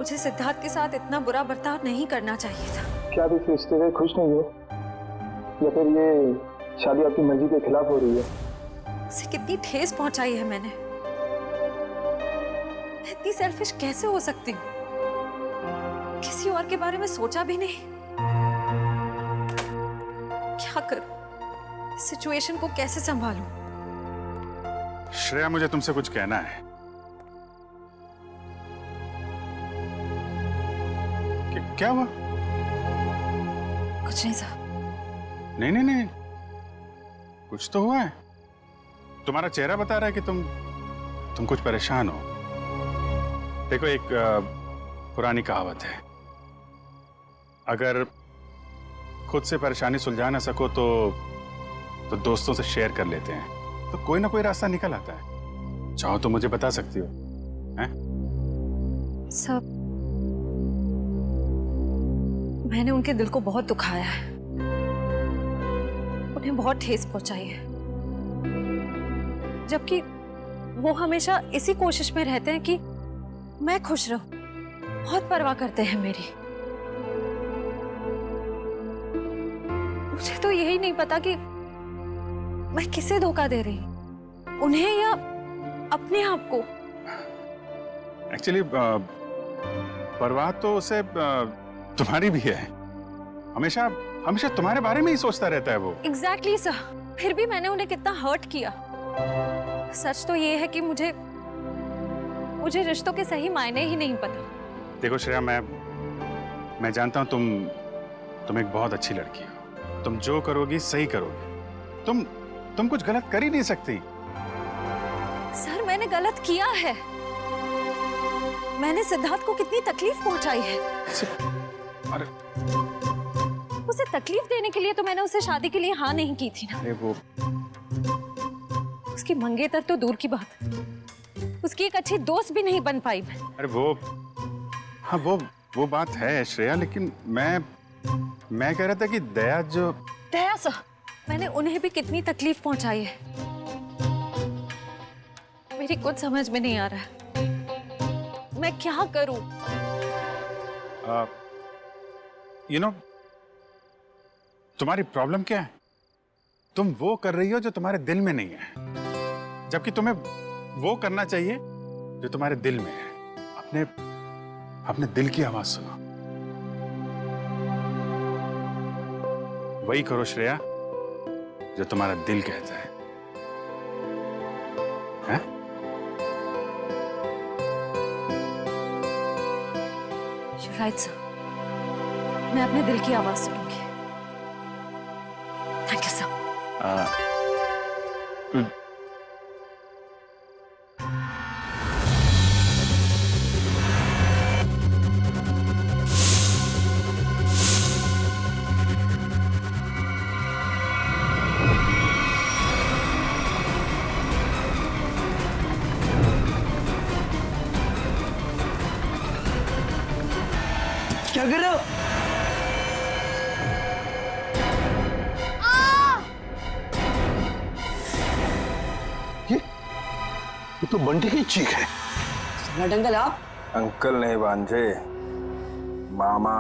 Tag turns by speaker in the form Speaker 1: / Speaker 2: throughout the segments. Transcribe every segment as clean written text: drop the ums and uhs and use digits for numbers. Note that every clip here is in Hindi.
Speaker 1: मुझे सिद्धार्थ के साथ इतना बुरा बर्ताव नहीं करना चाहिए था।
Speaker 2: क्या आप इस रिश्ते से खुश नहीं हो, या फिर ये शादी आपकी मर्जी के खिलाफ हो रही है?
Speaker 1: उसे कितनी ठेस पहुंचाई है मैंने। इतनी सेल्फिश कैसे हो सकती हूँ? किसी और के बारे में सोचा भी नहीं। क्या करूं? सिचुएशन को कैसे संभालूं?
Speaker 3: श्रेया, मुझे तुमसे कुछ कहना है। क्या हुआ?
Speaker 1: कुछ नहीं साहब।
Speaker 3: नहीं नहीं नहीं, कुछ तो हुआ है। तुम्हारा चेहरा बता रहा है कि तुम कुछ परेशान हो। देखो, एक पुरानी कहावत है, अगर खुद से परेशानी सुलझा ना सको तो दोस्तों से शेयर कर लेते हैं, तो कोई ना कोई रास्ता निकल आता है। चाहो तो मुझे बता सकती हो। हैं?
Speaker 1: सब मैंने उनके दिल को बहुत दुखाया है, उन्हें बहुत ठेस पहुंचाई है, जबकि वो हमेशा इसी कोशिश में रहते हैं कि मैं खुश रहूं। बहुत परवाह करते हैं मेरी। मुझे तो यही नहीं पता कि मैं किसे धोखा दे रही हूं, उन्हें या अपने आप को।
Speaker 3: एक्चुअली परवाह तो उसे तुम्हारी भी है। हमेशा हमेशा तुम्हारे बारे में ही सोचता रहता है वो।
Speaker 1: Exactly sir. फिर भी मैंने उन्हें कितना हर्ट किया। सच तो ये है कि मुझे रिश्तों के सही मायने ही नहीं पता।
Speaker 3: देखो श्रेया, मैं जानता हूं तुम एक बहुत अच्छी लड़की हो। तुम जो करोगी सही करोगी। तुम कुछ गलत कर ही नहीं सकती।
Speaker 1: सर, मैंने गलत किया है। मैंने सिद्धार्थ को कितनी तकलीफ पहुंचाई है।
Speaker 3: अरे
Speaker 1: उसे तकलीफ देने के लिए तो मैंने उसे शादी के लिए हाँ नहीं की थी ना।
Speaker 3: अरे वो
Speaker 1: उसकी मंगेतर तो दूर की बात, उसकी एक अच्छी दोस्त भी नहीं बन पाई मैं।
Speaker 3: अरे हाँ, वो बात है श्रेया, लेकिन मैं कह रहा था कि दया
Speaker 1: सर, मैंने उन्हें भी कितनी तकलीफ पहुंचाई है। मेरी कुछ समझ में नहीं आ रहा है, मैं क्या करूं?
Speaker 3: तुम्हारी प्रॉब्लम क्या है? तुम वो कर रही हो जो तुम्हारे दिल में नहीं है, जबकि तुम्हें वो करना चाहिए जो तुम्हारे दिल में है। अपने दिल की आवाज सुनो। वही करो श्रेया जो तुम्हारा दिल कहता है। हैं?
Speaker 1: You're right, sir. मैं अपने दिल की आवाज सुनूंगी। Thank you sir.
Speaker 4: क्या कर रहे हो?
Speaker 2: ये तो बंटी की चीख है।
Speaker 4: सम्राट अंकल आप?
Speaker 5: अंकल नहीं भांजे, मामा,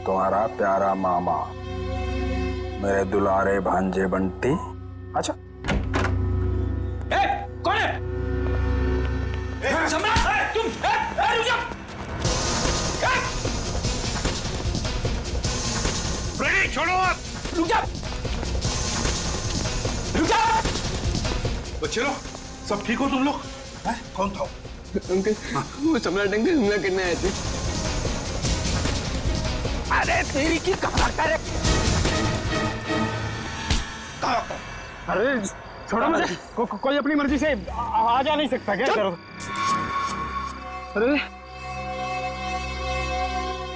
Speaker 5: तुम्हारा प्यारा मामा, मेरे दुलारे भांजे बंटी। अच्छा,
Speaker 4: कौन है? सम्राट, तुम रुक जाओ।
Speaker 3: फ्रेडी, छोड़ो आप।
Speaker 4: रुक जाओ, रुक जाओ।
Speaker 6: बच्चे लोग, सब ठीक हो तुम लोग? कौन था?
Speaker 4: अंकल, वो सम्राट अंकल हमला करने आए थे। अरे तेरी की कहाँ करे?
Speaker 2: अरे छोड़ो मुझे। कोई अपनी मर्जी से आ जा नहीं सकता क्या? करो। अरे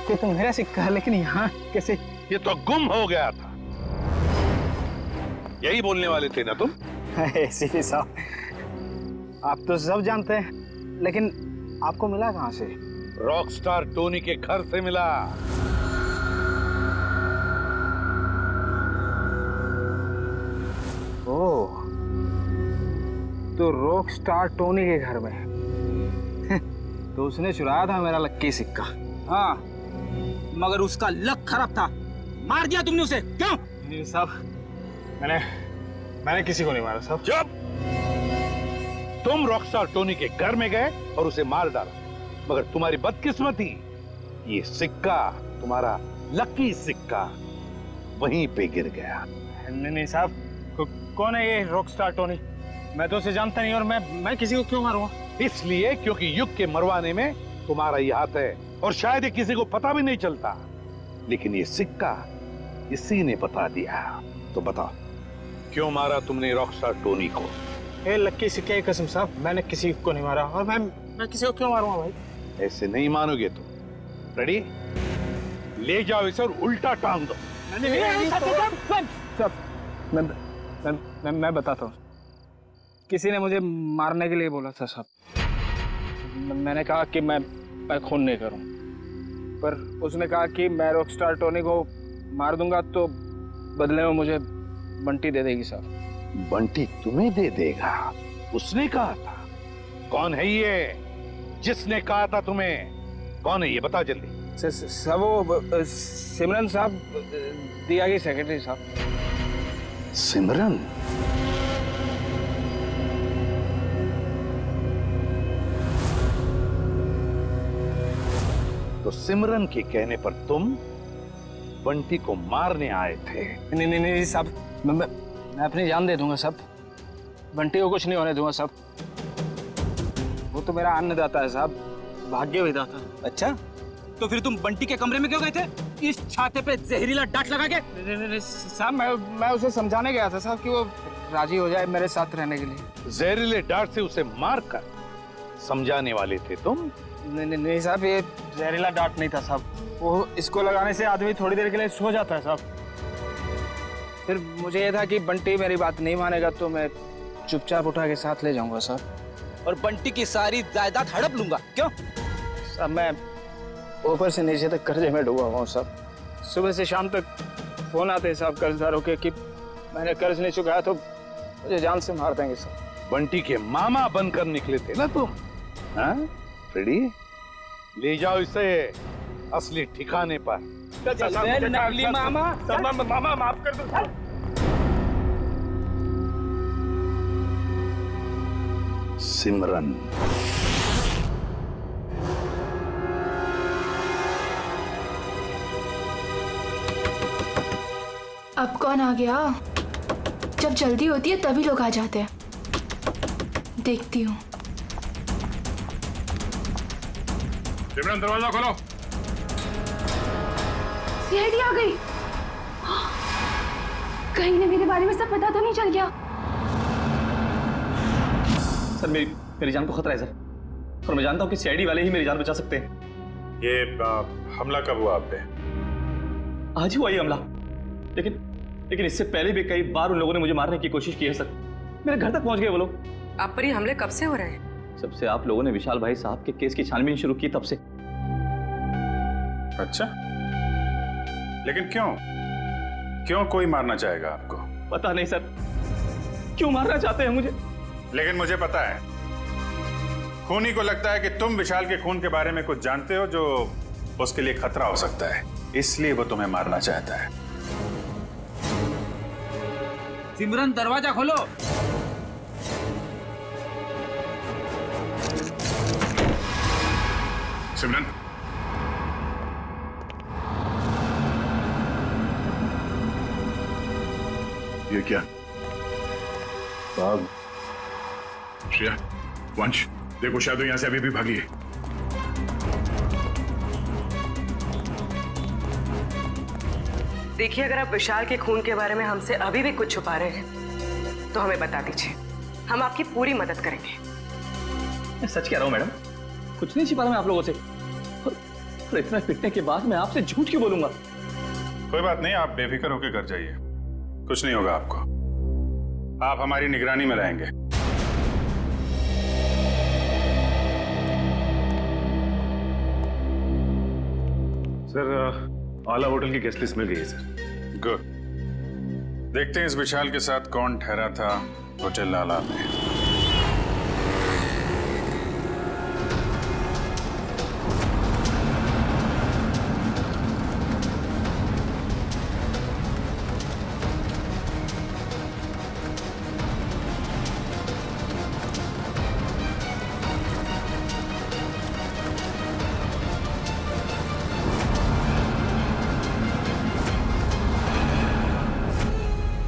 Speaker 2: ये तो मेरा सिक्का है, लेकिन यहाँ कैसे?
Speaker 6: ये तो गुम हो गया था। यही बोलने वाले थे ना तुम?
Speaker 2: सीपी साहब, आप तो सब जानते हैं, लेकिन आपको मिला कहाँ से?
Speaker 6: रॉकस्टार टोनी के घर से मिला।
Speaker 2: ओह, तो रॉकस्टार टोनी के घर में। तो उसने चुराया था मेरा लक्की सिक्का।
Speaker 7: हाँ, मगर उसका लक खराब था, मार दिया तुमने उसे, क्यों?
Speaker 2: नहीं साहब, मैंने किसी को नहीं मारा साहब।
Speaker 6: चुप! तुम रॉकस्टार टोनी के घर में गए और उसे मार डाला, मगर तुम्हारी बदकिस्मती, ये सिक्का, तुम्हारा लकी सिक्का, वहीं पे गिर गया।
Speaker 2: नहीं साहब, कौन है ये रॉकस्टार टोनी? मैं तो उसे जानता नहीं, और मैं किसी को क्यों मारूंगा?
Speaker 6: इसलिए क्योंकि युग के मरवाने में तुम्हारा ही हाथ है, और शायद ये किसी को पता भी नहीं चलता, लेकिन ये सिक्का इसी ने बता दिया। तो बताओ, क्यों मारा तुमने रॉकस्टार टोनी को?
Speaker 2: ए लक्की सिक्के की कसम साहब, मैंने किसी को नहीं मारा, और मैं किसी को क्यों मारूंगा भाई?
Speaker 6: ऐसे नहीं मानोगे तुम। रेडी? ले जाओ इसे और उल्टा टांग दो।
Speaker 2: मैं बताता हूँ। किसी ने मुझे मारने के लिए बोला था साहब। मैंने कहा कि मैं खून नहीं करूँ, पर उसने कहा कि मैं रॉकस्टार टोनी को मार दूंगा तो बदले में मुझे बंटी दे देगी साहब।
Speaker 6: बंटी तुम्हें दे देगा? उसने कहा था? कौन है ये जिसने कहा था तुम्हें? कौन है ये, बता जल्दी।
Speaker 2: सब वो सिमरन साहब, दिया की सेक्रेटरी साहब।
Speaker 6: सिमरन? तो सिमरन के कहने पर तुम बंटी को मारने आए थे?
Speaker 2: नहीं साहब, मैं अपनी जान दे दूंगा साहब। बंटी को कुछ नहीं होने दूंगा साहब। वो तो मेरा अन्नदाता है साहब, भाग्य विधाता।
Speaker 7: अच्छा, तो फिर तुम बंटी के कमरे में क्यों गए थे, इस छाते पे जहरीला डांट लगा के?
Speaker 2: नहीं साहब, मैं उसे समझाने गया था साहब कि वो राजी हो जाए मेरे साथ रहने के लिए।
Speaker 6: जहरीले डांट से उसे मारकर समझाने वाले थे तुम?
Speaker 2: नहीं साहब, ये जहरीला डांट नहीं था साहब। वो इसको लगाने से आदमी थोड़ी देर के लिए सो जाता है साहब। फिर मुझे ये था कि बंटी मेरी बात नहीं मानेगा तो मैं चुपचाप उठा के साथ ले जाऊंगा साहब,
Speaker 7: और बंटी की सारी जायदाद हड़प लूंगा, क्यों?
Speaker 2: साहब मैं ऊपर से नीचे तक कर्जे में डूबा हुआ हूँ साहब। सुबह से शाम तक फोन आते हैं साहब कर्जदारों के कि मैंने कर्ज नहीं चुकाया तो मुझे जान से मार देंगे साहब।
Speaker 6: बंटी के मामा बनकर निकले थे ना तुम? हाँ फ्रेडी, ले जाओ इसे असली ठिकाने पर।
Speaker 7: नकली मामा,
Speaker 2: मामा माफ कर दो।
Speaker 6: सिमरन,
Speaker 8: अब कौन आ गया? जब जल्दी होती है तभी लोग आ जाते हैं। देखती हूँ।
Speaker 3: सिमरन, दरवाजा खोलो।
Speaker 8: सीआईडी आ गई। कहीं ने मेरे बारे में सब पता तो नहीं चल गया?
Speaker 9: सर मेरी जान को खतरा है सर, और मैं जानता हूँ कि सीआईडी वाले ही मेरी जान बचा सकते हैं।
Speaker 3: ये हमला कब हुआ आप पे?
Speaker 9: आज ही हुआ ये हमला, लेकिन इससे पहले भी कई बार उन लोगों ने मुझे मारने की कोशिश की है सर। मेरे घर तक पहुंच गए वो लोग।
Speaker 10: आप पर ये हमले कब से हो रहे हैं?
Speaker 9: सबसे आप लोगों ने विशाल भाई साहब के केस की छानबीन शुरू की तब से।
Speaker 3: अच्छा, लेकिन क्यों कोई मारना चाहेगा आपको?
Speaker 9: पता नहीं सर, क्यों मारना चाहते हैं मुझे।
Speaker 3: लेकिन मुझे पता है, खूनी को लगता है कि तुम विशाल के खून के बारे में कुछ जानते हो जो उसके लिए खतरा हो सकता है, इसलिए वो तुम्हें मारना चाहता है।
Speaker 7: सिमरन, दरवाजा खोलो।
Speaker 3: सिमरन,
Speaker 6: ये क्या?
Speaker 5: साहब,
Speaker 3: श्रेया, वंश, देखो शायद यहां से अभी भी भागी है।
Speaker 10: देखिए, अगर आप विशाल के खून के बारे में हमसे अभी भी कुछ छुपा रहे हैं तो हमें बता दीजिए, हम आपकी पूरी मदद करेंगे।
Speaker 9: मैं सच कह रहा हूँ मैडम, कुछ नहीं छिपा रहा मैं आप लोगों से, और इतना पिटने के बाद मैं आपसे झूठ क्यों बोलूंगा?
Speaker 3: कोई बात नहीं, आप बेफिक्र होकर घर जाइए, कुछ नहीं होगा आपको। आप हमारी निगरानी में रहेंगे।
Speaker 6: सर, आला होटल की गेस्ट लिस्ट मिल गई है सर।
Speaker 3: गुड, देखते हैं इस विशाल के साथ कौन ठहरा था होटल आला में।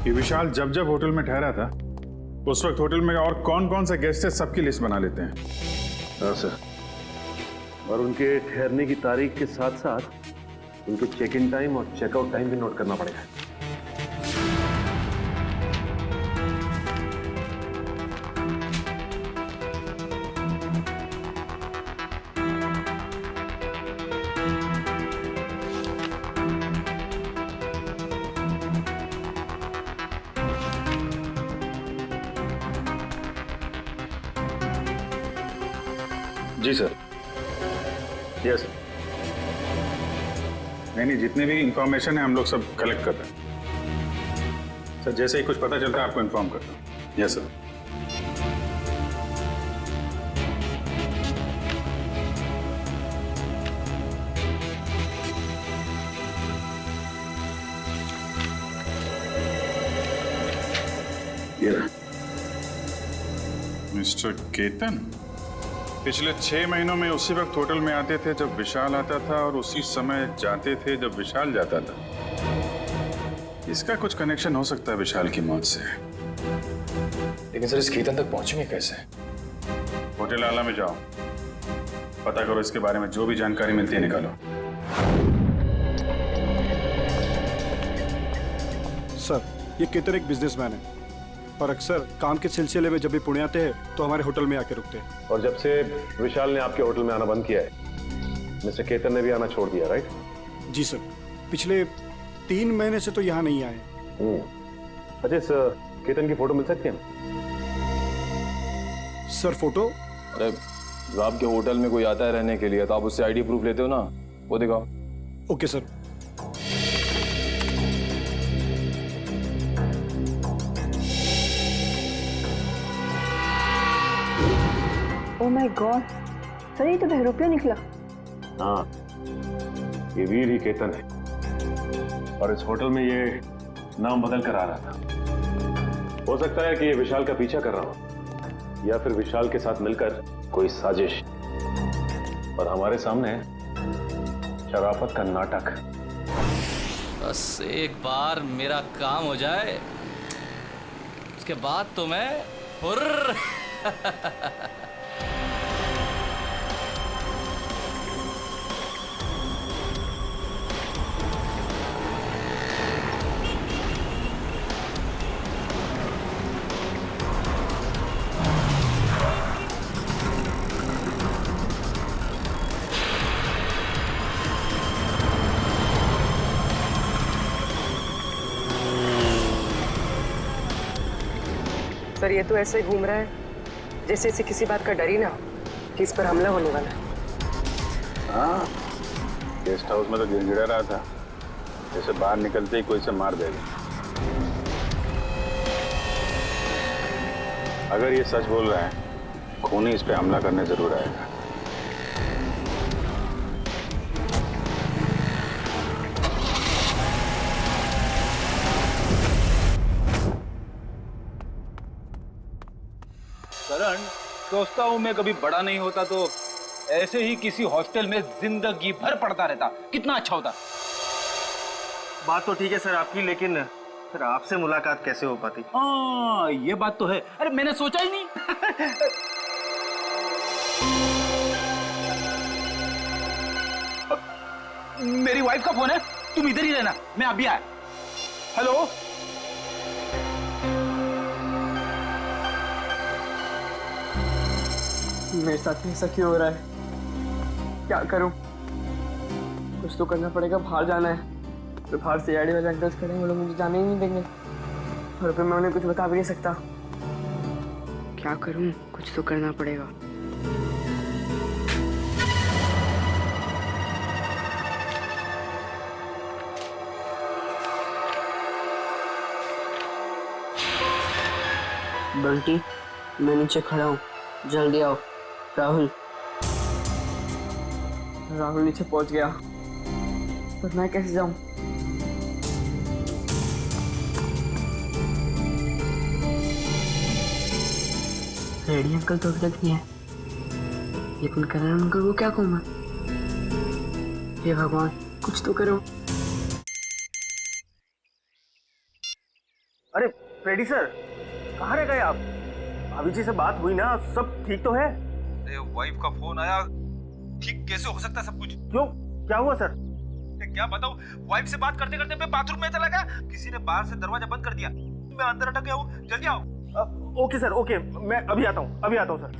Speaker 3: कि विशाल जब जब होटल में ठहरा था उस वक्त होटल में और कौन कौन से गेस्ट है सबकी लिस्ट बना लेते हैं।
Speaker 11: हाँ सर, और उनके ठहरने की तारीख के साथ साथ उनके चेक इन टाइम और चेकआउट टाइम भी नोट करना पड़ेगा।
Speaker 3: जी सर। यस नहीं, जितने भी इंफॉर्मेशन है हम लोग सब कलेक्ट कर रहे हैं सर। जैसे ही कुछ पता चलता है आपको इन्फॉर्म करता हूँ। Yes sir. ये मिस्टर केतन पिछले 6 महीनों में उसी वक्त होटल में आते थे जब विशाल आता था और उसी समय जाते थे जब विशाल जाता था। इसका कुछ कनेक्शन हो सकता है विशाल की मौत से।
Speaker 5: लेकिन सर इस केतन तक पहुंचेंगे कैसे?
Speaker 3: होटल आला में जाओ, पता करो, इसके बारे में जो भी जानकारी मिलती है निकालो।
Speaker 12: सर ये केतन एक बिजनेसमैन है और अक्सर काम के सिलसिले में जब भी पुणे आते हैं तो हमारे होटल में आके रुकते हैं।
Speaker 11: और जब से विशाल ने आपके होटल में आना बंद किया है, मिस्टर केतन ने भी आना छोड़ दिया, राइट?
Speaker 12: जी सर, पिछले 3 महीने से तो यहाँ नहीं आए।
Speaker 11: अच्छा सर, केतन की फोटो मिल सकती है?
Speaker 12: Sir photo?
Speaker 5: अरे जब आपके होटल में कोई आता है रहने के लिए तो आप उससे आईडी प्रूफ लेते हो ना, वो दिखाओ।
Speaker 12: Okay sir.
Speaker 13: Oh my God sir, ये तो बहरूपिया निकला।
Speaker 11: हाँ, ये वीर ही केतन है और इस होटल में ये नाम बदल कर आ रहा था। हो सकता है कि ये विशाल का पीछा कर रहा हो या फिर विशाल के साथ मिलकर कोई साजिश, और हमारे सामने शराफत का नाटक।
Speaker 14: बस एक बार मेरा काम हो जाए उसके बाद तो मैं हुर्र।
Speaker 10: सर ये तो ऐसे घूम रहा है जैसे इसे किसी बात का डर ही ना हो कि इस पर हमला होने वाला है।
Speaker 3: हाँ, गेस्ट हाउस में तो गिड़गिड़ा रहा था जैसे बाहर निकलते ही कोई से मार देगा। अगर ये सच बोल रहा है, खूनी इस पे हमला करने जरूर आएगा।
Speaker 7: करण, सोचता हूँ मैं कभी बड़ा नहीं होता तो ऐसे ही किसी हॉस्टल में जिंदगी भर पढ़ता रहता, कितना अच्छा होता।
Speaker 9: बात तो ठीक है सर आपकी, लेकिन फिर आपसे मुलाकात कैसे हो पाती?
Speaker 7: हाँ ये बात तो है। अरे मैंने सोचा ही नहीं। मेरी वाइफ का फोन है, तुम इधर ही रहना, मैं अभी आया। हेलो,
Speaker 4: मेरे साथ ऐसा क्यों हो रहा है? क्या करूं? कुछ तो करना पड़ेगा। बाहर जाना है तो बाहर से आईडी वाले अंकल्स खड़े हैं, वो लोग मुझे जाने ही नहीं देंगे और फिर मैं उन्हें कुछ बता भी नहीं सकता। क्या करूं? कुछ तो करना पड़ेगा। बंटी, मैं नीचे खड़ा हूँ, जल्दी आओ। राहुल नीचे पहुंच गया, पर मैं कैसे जाऊं? रेडी अंकल तो अभी तक नहीं है, लेकिन करण अंकल को क्या कहूँ मैं? हे भगवान, कुछ तो करो।
Speaker 9: अरे फ्रेडी सर, कहाँ रह गए आप? भाभी जी से बात हुई ना, सब ठीक तो है?
Speaker 7: वाइफ का फोन आया, ठीक कैसे हो सकता है सब कुछ?
Speaker 9: क्यों, क्या हुआ सर?
Speaker 7: क्या बताऊं, वाइफ से बात करते करते मैं बाथरूम में चला गया, किसी ने बाहर से दरवाजा बंद कर दिया, मैं अंदर अटक गया हूँ, जल्दी आओ।
Speaker 9: ओके सर, ओके, मैं अभी आता हूँ सर।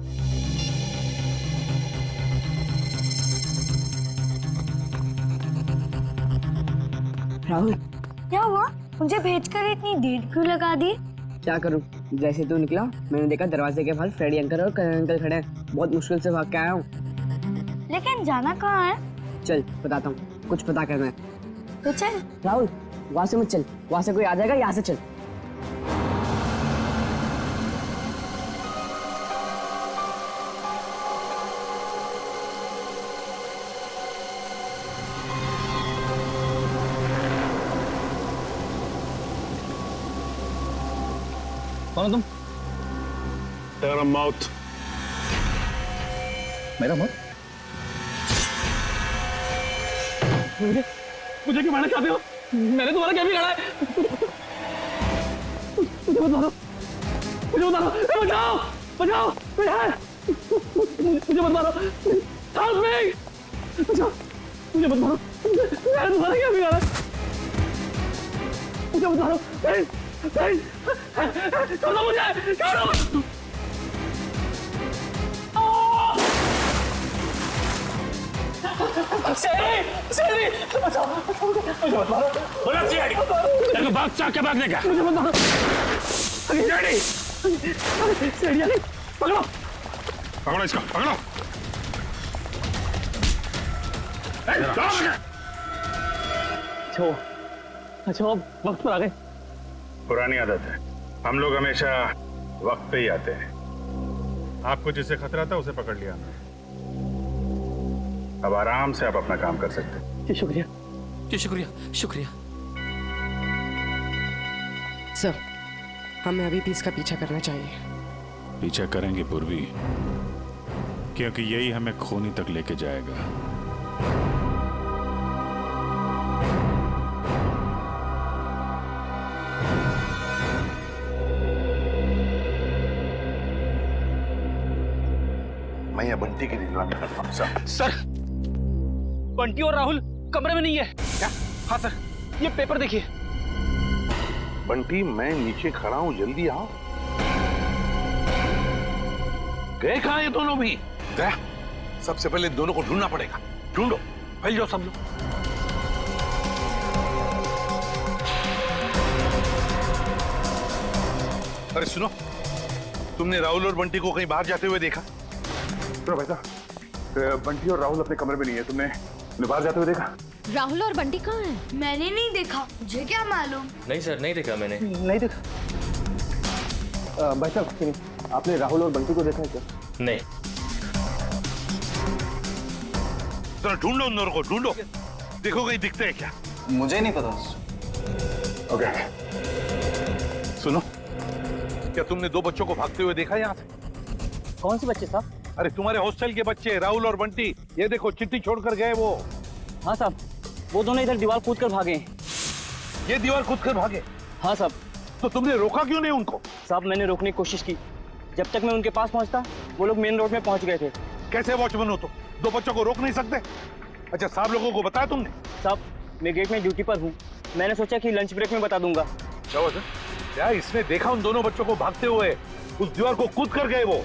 Speaker 13: राहुल, क्या हुआ? मुझे भेजकर इतनी देर क्यों लगा दी?
Speaker 4: क्या करूं, जैसे तू निकला मैंने देखा दरवाजे के पास फ्रेडी अंकल और करण अंकल खड़े हैं। बहुत मुश्किल से भाग के आया हूँ।
Speaker 13: लेकिन जाना कहाँ है?
Speaker 4: चल बताता हूँ, कुछ पता करना है।
Speaker 13: तो चल।
Speaker 4: राहुल, वहां से मत चल, वहां से कोई आ जाएगा, यहाँ से चल।
Speaker 7: कौन तुम?
Speaker 11: तेरा माउथ।
Speaker 7: मेरा मौत?
Speaker 9: मुझे क्यों मारना चाहते हो? मैंने तुम्हारा क्या बिगाड़ा है? मुझे मत मारो, बचाओ, बचाओ, कोई है? मुझे मत मारो, हेल्प मी, बचाओ, मुझे मत मारो, मैंने तुम्हारा क्या बिगाड़ा है? मुझे मत मारो, छोड़ो मुझे, छोड़ो। बचाओ, मुझे मत मारो। बोला सीआईडी, तेरे भाग चाक के भागने का। मुझे मत मारो। सीआईडी, सीआईडी, पकड़ो,
Speaker 3: पकड़ो इसको, पकड़ो।
Speaker 9: अच्छा, वक्त पर आ गए।
Speaker 3: पुरानी आदत है, हम लोग हमेशा वक्त पे ही आते हैं। आपको जिससे खतरा था उसे पकड़ लिया हमने। अब आराम से आप अपना काम कर सकते हैं।
Speaker 9: जी शुक्रिया।
Speaker 14: जी शुक्रिया, शुक्रिया।
Speaker 10: सर, हमें अभी भी इसका पीछा करना चाहिए।
Speaker 3: पीछा करेंगे पूर्वी, क्योंकि यही हमें खूनी तक लेके जाएगा।
Speaker 6: मैं ये बंटी की निगरानी करता हूं सर।
Speaker 7: सर, बंटी और राहुल कमरे में नहीं है। क्या? हाँ सर, ये पेपर देखिए।
Speaker 6: बंटी, मैं नीचे खड़ा हूं, जल्दी आओ। गए कहां ये दोनों भी? गया, सबसे पहले दोनों को ढूंढना पड़ेगा। ढूंढो, फैल जाओ सब लोग। अरे सुनो, तुमने राहुल और बंटी को कहीं बाहर जाते हुए देखा?
Speaker 3: भाई साहब, बंटी और राहुल अपने कमरे में नहीं है, तुमने बाहर जाते हुए देखा?
Speaker 1: राहुल और बंटी कहाँ हैं?
Speaker 8: मैंने नहीं देखा, मुझे क्या मालूम।
Speaker 14: नहीं सर, नहीं देखा मैंने।
Speaker 9: नहीं देखा। भाई साहब, आपने राहुल और बंटी को देखा है क्या?
Speaker 14: नहीं।
Speaker 6: चलो ढूंढो उन दोनों को, ढूंढो, देखो कहीं दिखते हैं क्या।
Speaker 2: मुझे नहीं पता।
Speaker 6: ओके, सुनो, क्या तुमने दो बच्चों को भागते हुए देखा यहाँ से?
Speaker 9: कौन से बच्चे साहब?
Speaker 6: अरे तुम्हारे हॉस्टल के बच्चे, राहुल और बंटी। ये देखो, चिट्ठी छोड़कर गए वो।
Speaker 9: हाँ साहब, वो दोनों इधर दीवार कूद कर भागे।
Speaker 6: ये दीवार कूद कर भागे?
Speaker 9: हाँ साहब।
Speaker 6: तो तुमने रोका क्यों नहीं उनको?
Speaker 9: साहब, मैंने रोकने की कोशिश की, जब तक मैं उनके पास पहुंचता वो लोग मेन रोड में पहुंच गए थे।
Speaker 6: कैसे वॉचमैन हो तुम? दो बच्चों को रोक नहीं सकते? अच्छा, साहब लोगों को बताया तुमने?
Speaker 9: साहब, मैं गेट में ड्यूटी पर हूँ, मैंने सोचा कि लंच ब्रेक में बता दूंगा।
Speaker 6: क्या हुआ सर? क्या इसने देखा उन दोनों बच्चों को भागते हुए? उस दीवार को कूद कर गए वो।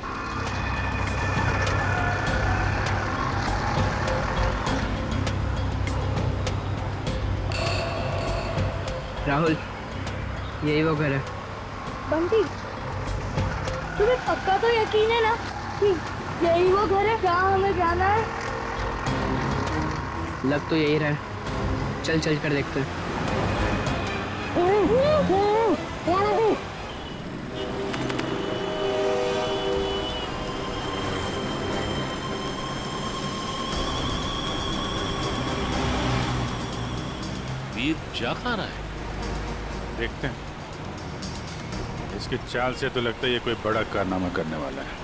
Speaker 4: राहुल, यही वो घर है।
Speaker 8: बंटी, तुम्हें पक्का तो यकीन है ना कि यही वो घर है? क्या हमें जाना है?
Speaker 4: लग तो यही रहा है, चल चल कर देखते हैं।
Speaker 14: वीर क्या खा रहा है?
Speaker 3: देखते हैं। इसकी चाल से तो लगता है ये कोई बड़ा कारनामा करने वाला है।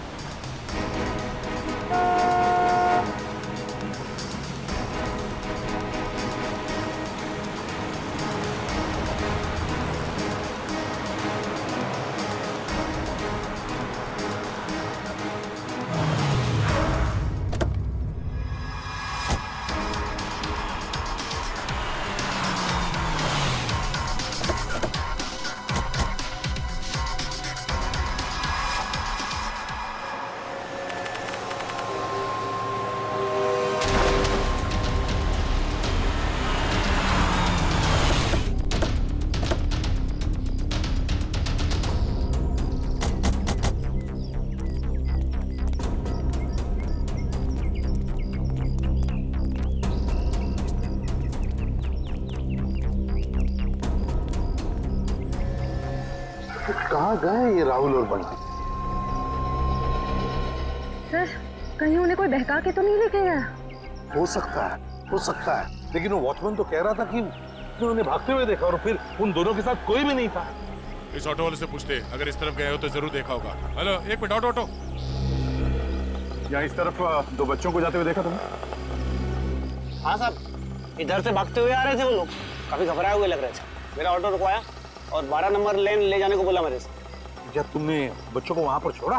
Speaker 6: कहाँ गए ये राहुल और बंटी?
Speaker 8: सर कहीं उन्हें कोई बहका के तो नहीं लेके गया?
Speaker 6: हो सकता है, लेकिन वो वॉचमैन तो कह रहा था कि उन्होंने भागते हुए देखा और फिर उन दोनों के साथ कोई भी नहीं था।
Speaker 15: इस ऑटो वाले से पूछते, अगर इस तरफ गए हो तो जरूर देखा होगा। हेलो, एक मिनट, ऑटो।
Speaker 3: यहाँ इस तरफ दो बच्चों को जाते हुए देखा तुमने?
Speaker 9: हाँ साहब, इधर से भागते हुए आ रहे थे वो लोग, काफी घबराए हुए लग रहे थे। मेरा ऑटो रुकवाया और 12 नंबर लेन ले जाने को बोला मेरे से।
Speaker 6: क्या तुमने बच्चों को वहाँ पर छोड़ा?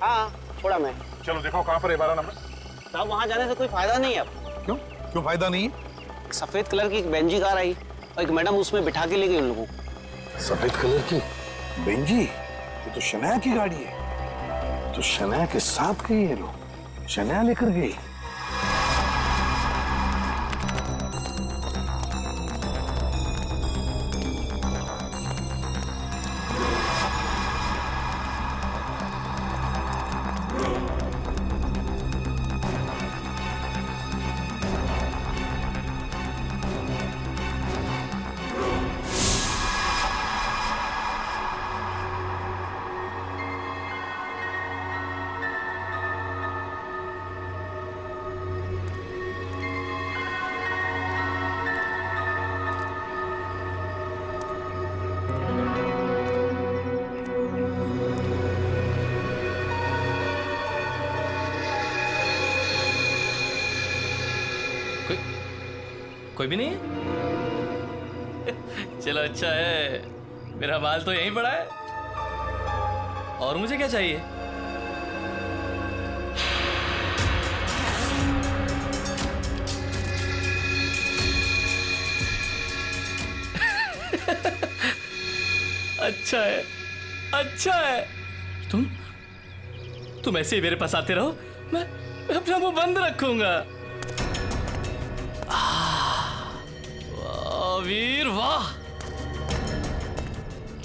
Speaker 9: हाँ छोड़ा मैं।
Speaker 3: चलो देखो कहाँ पर है 12 नंबर।
Speaker 9: साहब वहाँ जाने से कोई फायदा नहीं है अब।
Speaker 6: क्यों फायदा नहीं है?
Speaker 9: एक सफेद कलर की एक बेंजी कार आई और एक मैडम उसमें बिठा के ले गई उन लोगों को।
Speaker 6: सफेद कलर की बेंजी? ये तो शनाया की गाड़ी है। तो शनाया के साथ गई ये लोग, शनाया लेकर गई।
Speaker 14: कोई भी नहीं है? चलो अच्छा है, मेरा माल तो यहीं पड़ा है। और मुझे क्या चाहिए? अच्छा है। तुम ऐसे ही मेरे पास आते रहो, मैं अपना मुंह बंद रखूंगा। वीर वाह,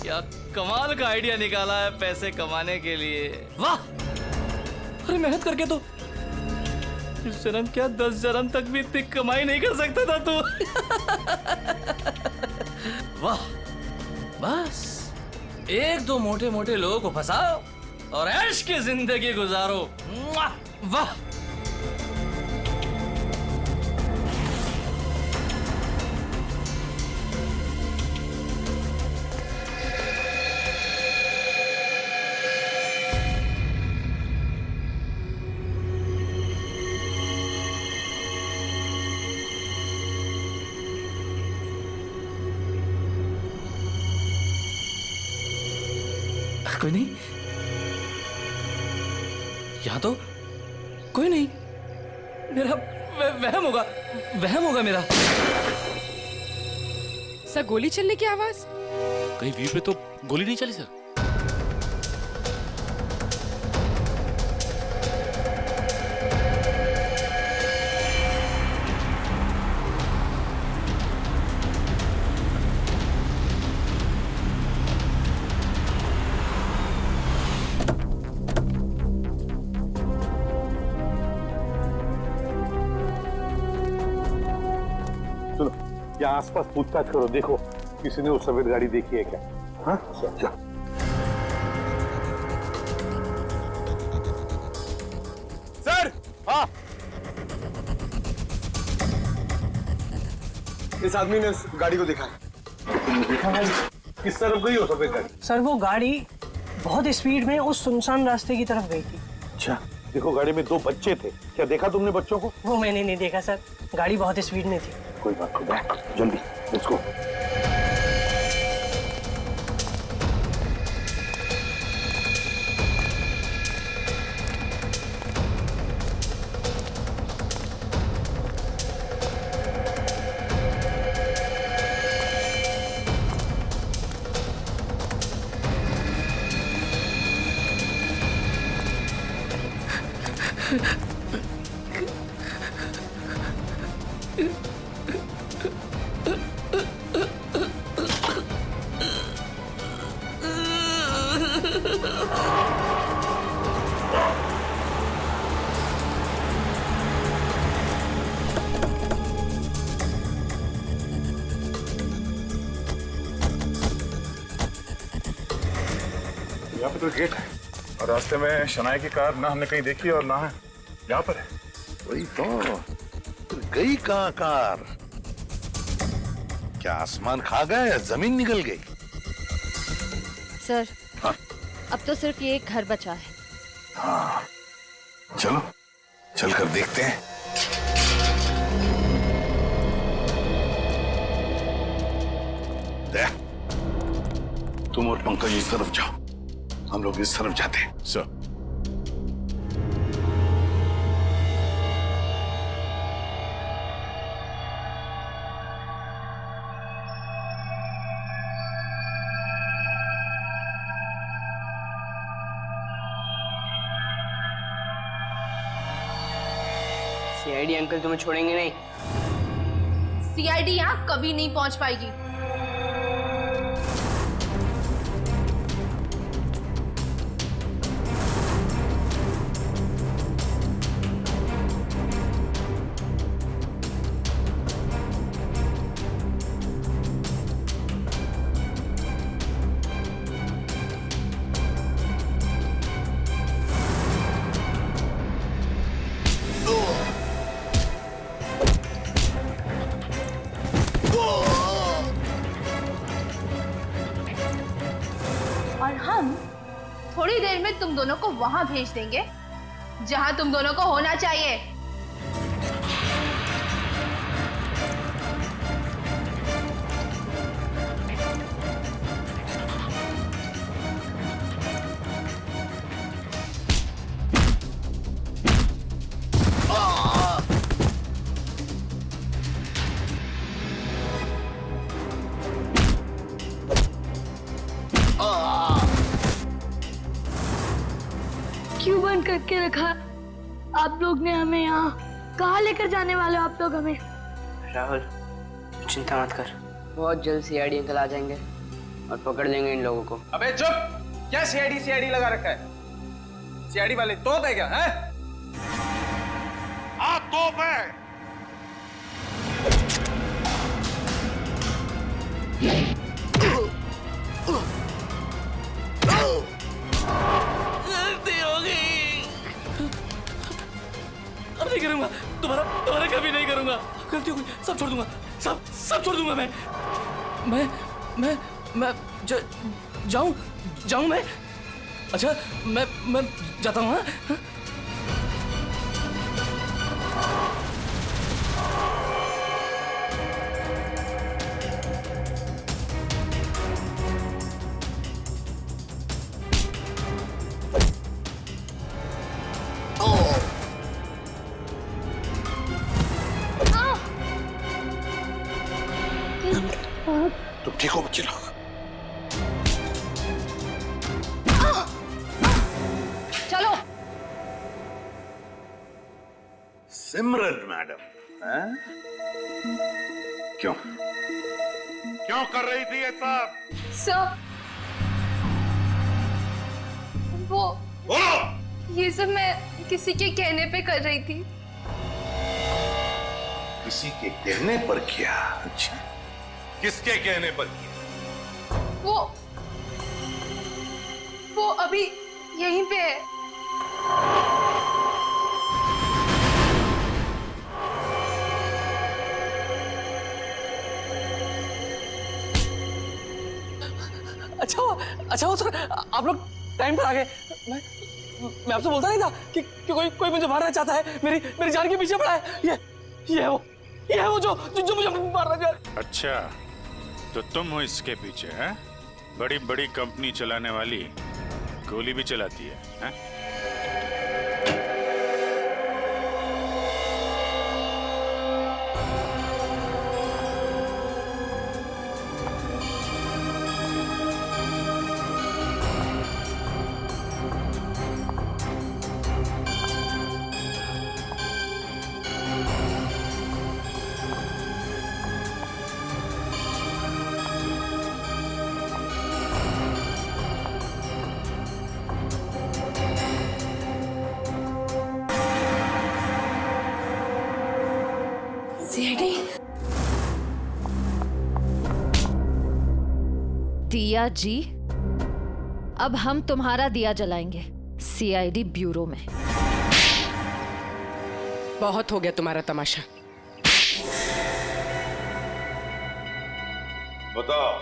Speaker 14: क्या कमाल का आइडिया निकाला है पैसे कमाने के लिए। वाह, अरे मेहनत करके तो इस जन्म क्या 10 जन्म तक भी इतनी कमाई नहीं कर सकता था तू। वाह, बस एक दो मोटे मोटे लोगों को फंसाओ और ऐश की जिंदगी गुजारो। वाह, कोई नहीं, यहाँ तो कोई नहीं। मेरा वहम होगा मेरा।
Speaker 16: सर गोली चलने की आवाज?
Speaker 15: कहीं वीर पे तो गोली नहीं चली सर?
Speaker 6: यहाँ आसपास पूछताछ करो, देखो किसी ने वो सफेद गाड़ी देखी है क्या? हाँ चल।
Speaker 12: सर, हाँ, इस आदमी ने उस गाड़ी को देखा है।
Speaker 6: किस तरफ गई हो सफेद गाड़ी?
Speaker 9: सर वो गाड़ी बहुत स्पीड में उस सुनसान रास्ते की तरफ गई थी।
Speaker 6: अच्छा, देखो गाड़ी में 2 बच्चे थे, क्या देखा तुमने बच्चों को?
Speaker 9: वो मैंने नहीं देखा सर, गाड़ी बहुत स्पीड में थी।
Speaker 6: कोई बात नहीं, जल्दी लेट्स गो।
Speaker 3: यहाँ पे तो गेट है और रास्ते में शनाया की कार ना हमने कहीं देखी और ना है यहाँ पर है।
Speaker 6: वही तो गई कहाँ कार? क्या आसमान खा गया या जमीन निकल गई?
Speaker 1: सर
Speaker 3: हाँ?
Speaker 1: अब तो सिर्फ ये एक घर बचा है।
Speaker 3: हाँ चलो चलकर देखते हैं। तुम और पंकज इस तरफ जाओ, हम लोग इस तरफ जाते हैं। सर
Speaker 4: सीआईडी अंकल तुम्हें छोड़ेंगे नहीं।
Speaker 8: सीआईडी यहाँ कभी नहीं पहुंच पाएगी। और हम थोड़ी देर में तुम दोनों को वहां भेज देंगे जहां तुम दोनों को होना चाहिए। क्यों बंद करके रखा आप लोग ने हमें यहाँ? कहाँ लेकर जाने वाले हो आप लोग हमें?
Speaker 4: राहुल चिंता मत कर, बहुत जल्द सीआईडी अंकल आ जाएंगे और पकड़ लेंगे इन लोगों को।
Speaker 2: अबे चुप! क्या सीआईडी लगा रखा है? सीआईडी वाले तोप है क्या? हैं?
Speaker 6: हाँ तोप है।
Speaker 14: गलती हो गई। अब नहीं करूंगा, दोबारा कभी नहीं करूंगा। गलती हो गई, सब छोड़ दूंगा, सब छोड़ दूंगा। मैं जाऊं मैं? अच्छा मैं जाता हूँ। हाँ?
Speaker 6: तुम ठीक हो बच्चे लोग?
Speaker 8: चलो।
Speaker 6: सिमरन मैडम, क्यों कर रही थी ये सब?
Speaker 8: सर वो ये सब मैं किसी के कहने पे कर रही थी।
Speaker 6: किसी के कहने पर किया? अच्छा, किसके कहने पर किया?
Speaker 8: वो अभी यहीं पे है।
Speaker 9: अच्छा वो सर, आप लोग टाइम पर आ गए। मैं आपसे बोलता नहीं था कि कोई मुझे मारना चाहता है, मेरी जान के पीछे पड़ा है। ये है वो जो मुझे मारना चाह रहा है।
Speaker 3: अच्छा, तो तुम हो इसके पीछे? हैं? बड़ी बड़ी कंपनी चलाने वाली गोली भी चलाती है, हैं?
Speaker 1: सीआईडी दिया जी, अब हम तुम्हारा दिया जलाएंगे सीआईडी ब्यूरो में।
Speaker 16: बहुत हो गया तुम्हारा तमाशा।
Speaker 17: बताओ,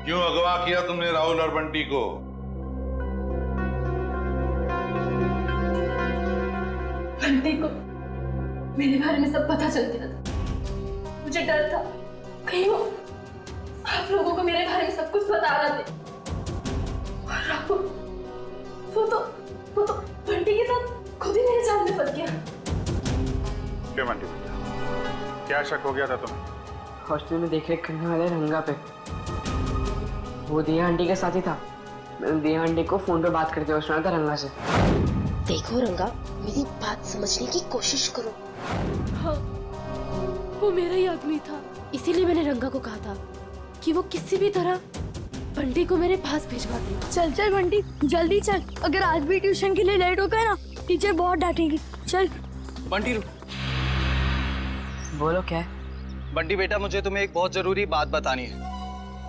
Speaker 17: क्यों अगवा किया तुमने राहुल और बंटी को?
Speaker 8: बंटी को मेरे बारे में सब पता चल गया था। मुझे डर था कहीं वो आप लोगों को मेरे बारे में सब कुछ बता रहा थे। और राहुल वो तो बंटी के साथ खुद ही मेरे जाल में फंस गया।
Speaker 3: क्यों बंटी भैया, क्या शक हो गया था तुम्हें?
Speaker 4: हॉस्टल में देख रेख करने वाले रंगा पे वो दिया आंटी के साथ ही था। मैंने दिया आंटी को फोन पे बात करते हुए सुना था रंगा से।
Speaker 8: देखो रंगा, मेरी बात समझने की कोशिश करो। हाँ, वो मेरा ही आदमी था, इसीलिए मैंने रंगा को कहा था कि वो किसी भी तरह बंटी को मेरे पास भिजवा दे।
Speaker 13: चल चल बंटी जल्दी चल, अगर आज भी ट्यूशन के लिए लेट हो गए ना टीचर बहुत डांटेगी। चल
Speaker 14: बंटी रुक।
Speaker 4: बोलो क्या है?
Speaker 14: बंटी बेटा, मुझे तुम्हें एक बहुत जरूरी बात बतानी है।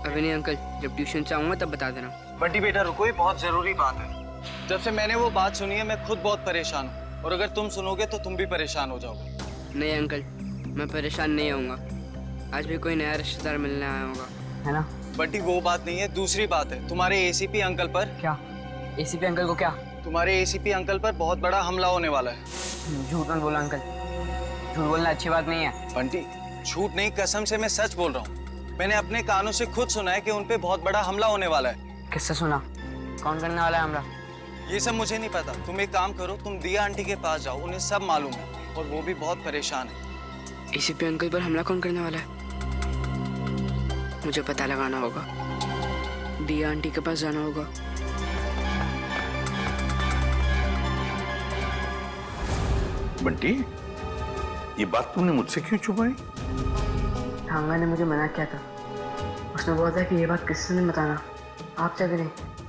Speaker 4: अभी नहीं अंकल, जब ट्यूशन से आऊंगा तब बता देना।
Speaker 14: बंटी बेटा रुको, ये बहुत जरूरी बात है। जब से मैंने वो बात सुनी है मैं खुद बहुत परेशान हूँ, और अगर तुम सुनोगे तो तुम भी परेशान हो जाओगे।
Speaker 4: नहीं अंकल, मैं परेशान नहीं होऊंगा। आज भी कोई नया रिश्तेदार मिलने आया होगा, है ना?
Speaker 14: बंटी वो बात नहीं है, दूसरी बात है। तुम्हारे एसीपी अंकल पर।
Speaker 4: क्या? एसीपी अंकल को क्या?
Speaker 14: तुम्हारे एसीपी अंकल पर बहुत बड़ा हमला होने वाला है।
Speaker 4: झूठ मत बोला अंकल, झूठ बोलना अच्छी बात नहीं है।
Speaker 14: बंटी झूठ नहीं, कसम से मैं सच बोल रहा हूँ। मैंने अपने कानों से खुद सुना है कि उन पे बहुत बड़ा हमला होने वाला है।
Speaker 4: किससे सुना? कौन करने वाला है हमला?
Speaker 14: ये सब मुझे नहीं पता। तुम एक काम करो, तुम दिया आंटी के पास जाओ, उन्हें सब मालूम है और वो भी बहुत परेशान है।
Speaker 4: एसीपी अंकल पर हमला कौन करने वाला है? मुझे पता लगाना होगा, दिया आंटी के पास जाना होगा।
Speaker 17: बंटी, ये बात तुमने मुझसे क्यों छुपाई?
Speaker 4: ठांगा ने मुझे मना किया था। उसने बोला था कि ये बात किसी से नहीं बताना, आप चाहे नहीं,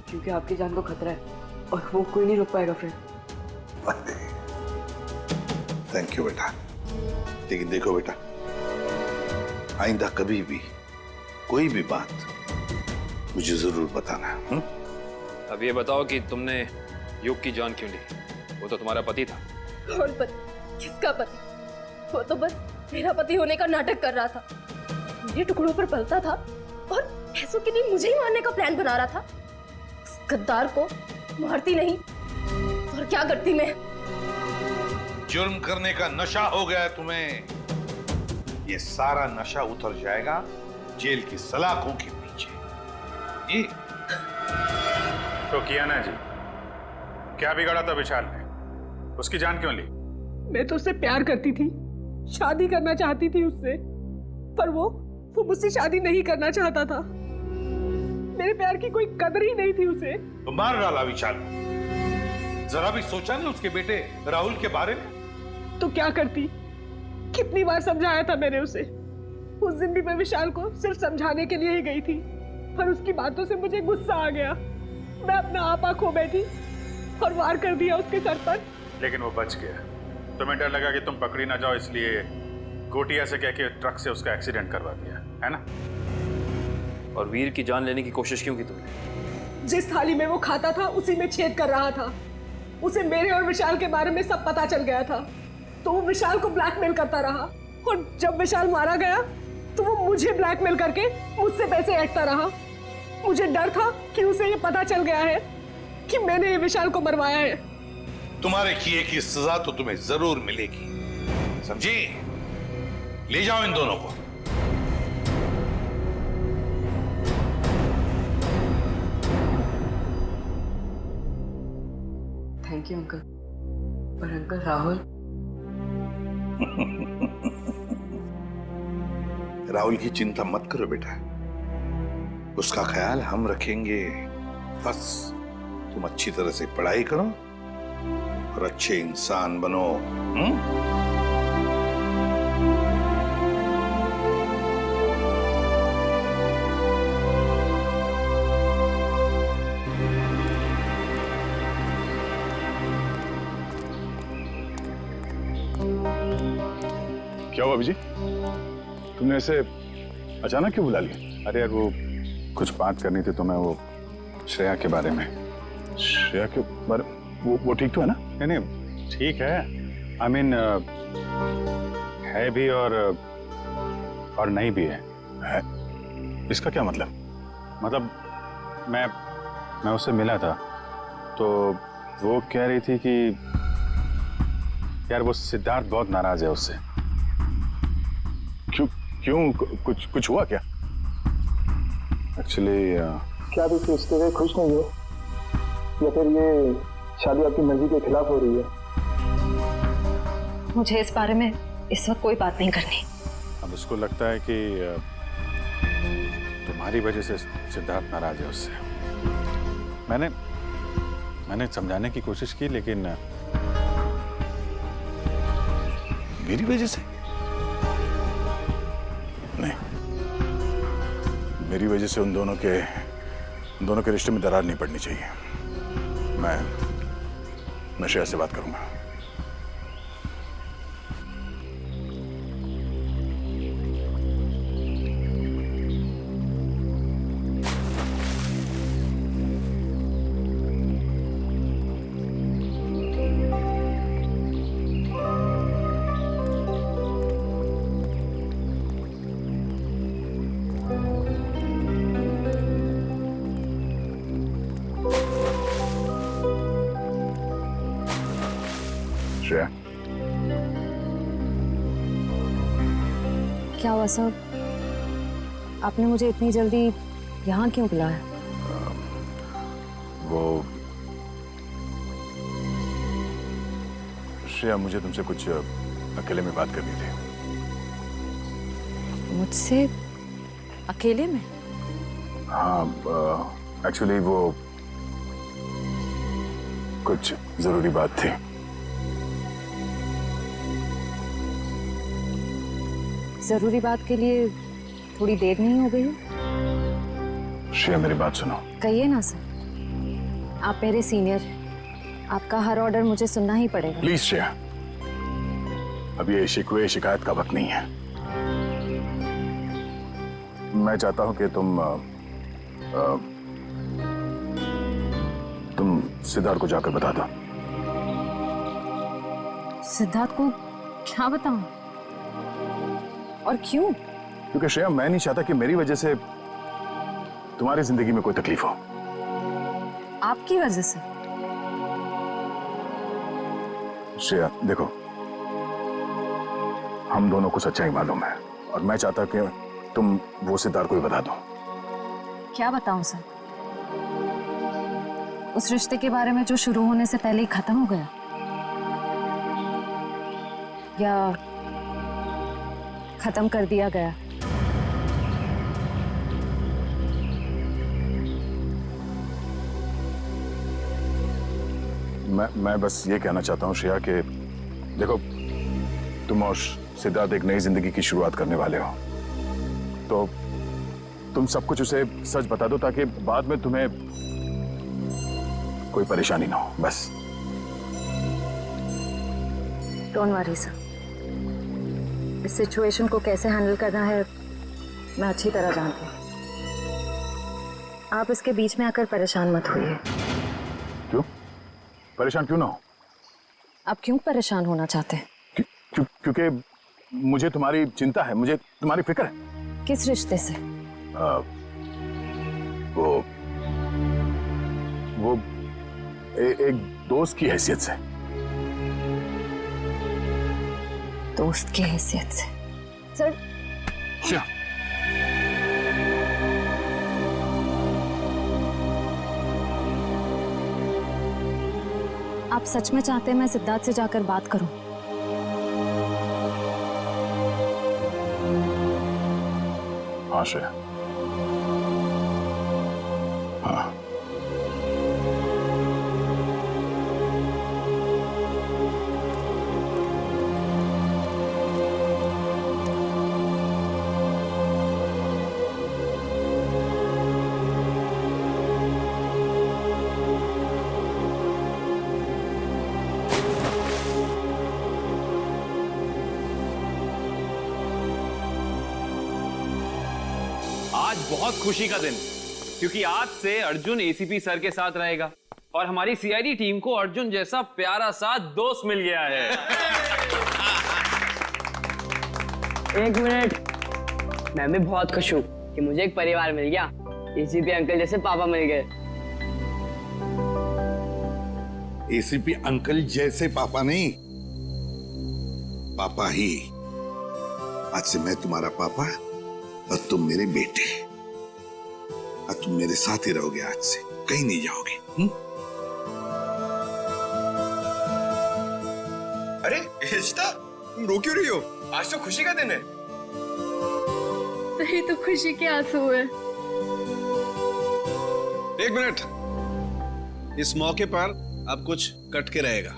Speaker 4: क्योंकि आपकी जान को खतरा है और वो कोई नहीं रोक पाएगा फिर।
Speaker 17: थैंक यू बेटा, लेकिन देखो बेटा, आइंदा कभी भी कोई भी बात मुझे जरूर बताना।
Speaker 11: अब ये बताओ कि तुमने युग की जान क्यों ली? वो तो तुम्हारा पति था।
Speaker 8: कौन पति? किसका पति? वो तो बस मेरा पति होने का नाटक कर रहा था, मेरे टुकड़ों पर पलता था और पैसों के लिए मुझे ही मारने का प्लान बना रहा था। उस गद्दार को मारती नहीं और क्या करती मैं?
Speaker 17: जुर्म करने का नशा हो गया है तुम्हें। ये सारा नशा उतर जाएगा जेल की सलाखों के पीछे। ये
Speaker 3: तो किया ना जी, क्या बिगाड़ा था विशाल ने? उसकी जान क्यों ली?
Speaker 16: मैं तो उससे प्यार करती थी, शादी करना चाहती थी उससे, पर वो मुझसे शादी नहीं करना चाहता था। मेरे प्यार की कोई कदर ही नहीं थी उसे।
Speaker 17: तो मार डाला विशाल को। जरा भी सोचा नहीं उसके बेटे राहुल के बारे में?
Speaker 16: तो क्या करती? कितनी बार समझाया था मैंने उसे। उस दिन भी मैं विशाल को सिर्फ समझाने के लिए ही गई थी, पर उसकी बातों से मुझे गुस्सा आ गया। मैं अपना आपा खो बैठी और वार कर दिया उसके सर पर।
Speaker 3: लेकिन वो बच गया। तुम्हें डर लगा कि तुम पकड़ी ना जाओ, इसलिए गोटिया से कह के ट्रक से उसका एक्सीडेंट करवा दिया, है ना?
Speaker 11: और वीर की जान लेने की कोशिश क्यों की तुमने?
Speaker 16: जिस थाली में वो खाता था उसी में छेद कर रहा था। उसे मेरे और विशाल के बारे में सब पता चल गया था, तो वो विशाल को ब्लैकमेल करता रहा, और जब विशाल मारा गया तो वो मुझे ब्लैकमेल करके मुझसे पैसे ऐंठता रहा। मुझे डर था कि उसे ये पता चल गया है कि मैंने ये विशाल को मरवाया है।
Speaker 17: तुम्हारे किए की सजा तो तुम्हें जरूर मिलेगी, समझी? ले जाओ इन दोनों को।
Speaker 4: Thank you uncle. पर अंकल राहुल
Speaker 17: राहुल की चिंता मत करो बेटा, उसका ख्याल हम रखेंगे। बस तुम अच्छी तरह से पढ़ाई करो और अच्छे इंसान बनो।
Speaker 3: क्या हुआ अभिजीत? तुमने ऐसे अचानक क्यों बुला लिया? अरे यार वो कुछ बात करनी थी तो मैं वो श्रेया के बारे में। श्रेया के बारे वो ठीक तो है ना? नहीं नहीं ठीक है, आई मीन है भी और नहीं भी है। इसका क्या मतलब? मतलब मैं उससे मिला था तो वो कह रही थी कि यार वो सिद्धार्थ बहुत नाराज है उससे। क्यों कुछ हुआ क्या? एक्चुअली
Speaker 5: क्या आप इस रिश्ते से खुश नहीं हो, या फिर ये शादी आपकी मर्जी के खिलाफ हो रही है?
Speaker 1: मुझे इस बारे में इस वक्त कोई बात नहीं करनी।
Speaker 3: अब उसको लगता है कि तुम्हारी वजह से सिद्धार्थ नाराज है उससे। मैंने समझाने की कोशिश की, लेकिन मेरी वजह से नहीं, मेरी वजह से उन दोनों के रिश्ते में दरार नहीं पड़नी चाहिए। मैं श्रेया से बात करूंगा। श्रेया,
Speaker 1: क्या हुआ सर? आपने मुझे इतनी जल्दी यहाँ क्यों बुलाया?
Speaker 3: वो श्रेया, मुझे तुमसे कुछ अकेले में बात करनी थी।
Speaker 1: मुझसे अकेले में?
Speaker 3: हाँ, एक्चुअली वो कुछ जरूरी बात थी।
Speaker 1: जरूरी बात के लिए थोड़ी देर नहीं हो गई?
Speaker 3: श्रेया, मेरी बात सुनो।
Speaker 1: कहिए ना सर, आप मेरे सीनियर, आपका हर ऑर्डर मुझे सुनना ही पड़ेगा।
Speaker 3: प्लीज श्रेया, अब ये शिकवे शिकायत का वक्त नहीं है। मैं चाहता हूं कि तुम सिद्धार्थ को जाकर बता दो।
Speaker 1: सिद्धार्थ को क्या बताऊं? और क्यों?
Speaker 3: क्योंकि श्रेया, मैं नहीं चाहता कि मेरी वजह से तुम्हारी जिंदगी में कोई तकलीफ हो।
Speaker 1: आपकी वजह से?
Speaker 3: श्रेया देखो, हम दोनों को सच्चाई मालूम है और मैं चाहता कि तुम वो सिद्धार्थ को ही बता दो।
Speaker 1: क्या बताऊं सर? उस रिश्ते के बारे में जो शुरू होने से पहले ही खत्म हो गया, या खत्म कर दिया गया?
Speaker 3: मैं बस ये कहना चाहता हूँ श्रेया कि देखो, तुम और सिद्धार्थ एक नई जिंदगी की शुरुआत करने वाले हो, तो तुम सब कुछ उसे सच बता दो ताकि बाद में तुम्हें कोई परेशानी ना हो। बस
Speaker 1: डोंट वरी सर, इस सिचुएशन को कैसे हैंडल करना है मैं अच्छी तरह जानती हूँ। आप इसके बीच में आकर परेशान मत होइए।
Speaker 3: क्यों परेशान क्यों ना हो?
Speaker 1: आप क्यों परेशान होना चाहते हैं?
Speaker 3: क्योंकि मुझे तुम्हारी चिंता है, मुझे तुम्हारी फिक्र है।
Speaker 1: किस रिश्ते से?
Speaker 3: वो एक दोस्त की हैसियत से।
Speaker 1: दोस्त की हैसियत से? सर
Speaker 3: क्या?
Speaker 1: आप सच में चाहते हैं मैं सिद्धार्थ से जाकर बात करूं?
Speaker 3: हाँ श्रेया, हाँ।
Speaker 14: आज बहुत खुशी का दिन।
Speaker 7: क्योंकि आज से अर्जुन एसीपी सर के साथ रहेगा और हमारी सीआईडी टीम को अर्जुन जैसा प्यारा सा दोस्त मिल गया है।
Speaker 4: एक मिनट, मैं भी बहुत खुश हूँ कि मुझे एक परिवार मिल गया। एसीपी अंकल जैसे पापा मिल गए।
Speaker 17: एसीपी अंकल जैसे पापा नहीं, पापा ही। आज से मैं तुम्हारा पापा और तुम मेरे बेटे। और तुम मेरे साथ ही रहोगे, आज से कहीं नहीं जाओगे।
Speaker 18: अरे इशिता, तुम रो क्यों रही हो? आज तो खुशी का दिन है।
Speaker 13: सही तो खुशी के आंसू है।
Speaker 18: एक मिनट, इस मौके पर अब कुछ कट के रहेगा।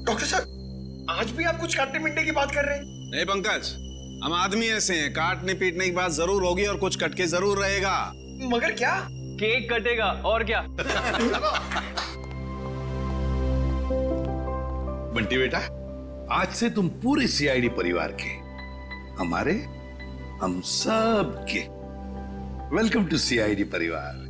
Speaker 18: डॉक्टर साहब, आज भी आप कुछ काटने पीटने की बात कर रहे हैं? नहीं पंकज, हम आदमी ऐसे हैं, काटने पीटने की बात जरूर होगी और कुछ कट के जरूर रहेगा। मगर क्या?
Speaker 7: केक कटेगा और क्या।
Speaker 17: बंटी बेटा, आज से तुम पूरे सीआईडी परिवार के, हमारे, हम सब के वेलकम टू सीआईडी परिवार।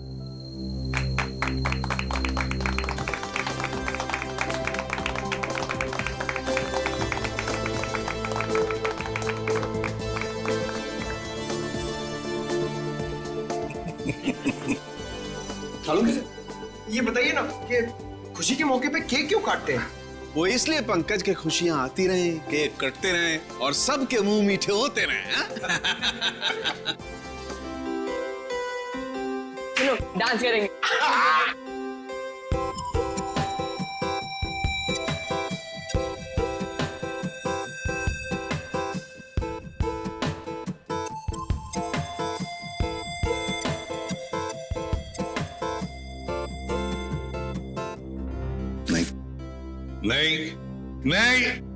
Speaker 18: चालू कैसे? ये बताइए ना कि खुशी के मौके पे केक क्यों काटते हैं? वो इसलिए पंकज के खुशियां आती रहे, केक कटते रहे और सबके मुंह मीठे होते रहे।
Speaker 4: चलो डांस करेंगे।
Speaker 17: नहीं, नहीं, नहीं।